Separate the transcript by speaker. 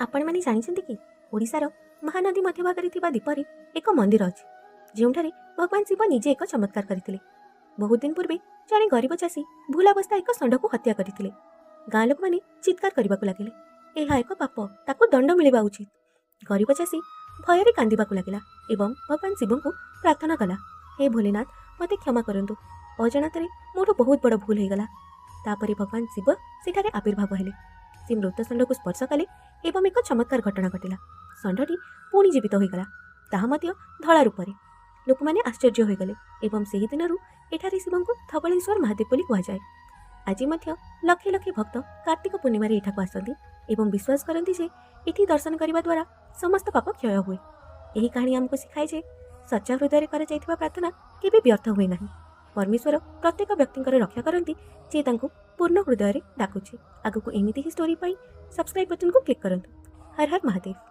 Speaker 1: ଆପଣମାନେ ଜାଣିଛନ୍ତି କି ଓଡ଼ିଶାର ମହାନଦୀ ମଧ୍ୟଭାଗରେ ଥିବା ଦ୍ୱୀପରେ ଏକ ମନ୍ଦିର ଅଛି, ଯେଉଁଠାରେ ଭଗବାନ ଶିବ ନିଜେ ଏକ ଚମତ୍କାର କରିଥିଲେ। ବହୁତ ଦିନ ପୂର୍ବେ ଜଣେ ଗରିବ ଚାଷୀ ଭୁଲ ଅବସ୍ଥା ଏକ ଷଣ୍ଢକୁ ହତ୍ୟା କରିଥିଲେ। ଗାଁ ଲୋକମାନେ ଚିତ୍କାର କରିବାକୁ ଲାଗିଲେ, ଏହା ଏକ ପାପ, ତାକୁ ଦଣ୍ଡ ମିଳିବା ଉଚିତ। ଗରିବ ଚାଷୀ ଭୟରେ କାନ୍ଦିବାକୁ ଲାଗିଲା ଏବଂ ଭଗବାନ ଶିବଙ୍କୁ ପ୍ରାର୍ଥନା କଲା, ହେ ଭୋଲେନାଥ, ମୋତେ କ୍ଷମା କରନ୍ତୁ, ଅଜାଣତରେ ମୋଠୁ ବହୁତ ବଡ଼ ଭୁଲ ହୋଇଗଲା। ତାପରେ ଭଗବାନ ଶିବ ସେଠାରେ ଆବିର୍ଭାବ ହେଲେ। ସେ ମୃତ ଷଣ୍ଢକୁ ସ୍ପର୍ଶ କଲେ ଏବଂ ଏକ ଚମତ୍କାର ଘଟଣା ଘଟିଲା। ଷଣ୍ଢଟି ପୁଣି ଜୀବିତ ହୋଇଗଲା, ତାହା ମଧ୍ୟ ଧଳା ରୂପରେ। ଲୋକମାନେ ଆଶ୍ଚର୍ଯ୍ୟ ହୋଇଗଲେ ଏବଂ ସେହି ଦିନରୁ ଏଠାରେ ଶିବଙ୍କୁ ଧବଳେଶ୍ୱର ମହାଦେବ ବୋଲି କୁହାଯାଏ। ଆଜି ମଧ୍ୟ ଲକ୍ଷ ଲକ୍ଷ ଭକ୍ତ କାର୍ତ୍ତିକ ପୂର୍ଣ୍ଣିମାରେ ଏଠାକୁ ଆସନ୍ତି ଏବଂ ବିଶ୍ୱାସ କରନ୍ତି ଯେ ଏଠି ଦର୍ଶନ କରିବା ଦ୍ୱାରା ସମସ୍ତ ପାପ କ୍ଷୟ ହୁଏ। ଏହି କାହାଣୀ ଆମକୁ ଶିଖାଏ ଯେ ସଚ୍ଚା ହୃଦୟରେ କରାଯାଇଥିବା ପ୍ରାର୍ଥନା କେବେ ବ୍ୟର୍ଥ ହୁଏ ନାହିଁ। ପରମେଶ୍ୱର ପ୍ରତ୍ୟେକ ବ୍ୟକ୍ତିଙ୍କର ରକ୍ଷା କରନ୍ତି ଯିଏ ତାଙ୍କୁ ପୂର୍ଣ୍ଣ ହୃଦୟରେ ଡାକୁଛି। ଆଗକୁ ଏମିତି ହିଁ ଷ୍ଟୋରି ପାଇଁ ସବସ୍କ୍ରାଇବ୍ ବଟନକୁ କ୍ଲିକ୍ କରନ୍ତୁ। ହର ହର ମହାଦେବ।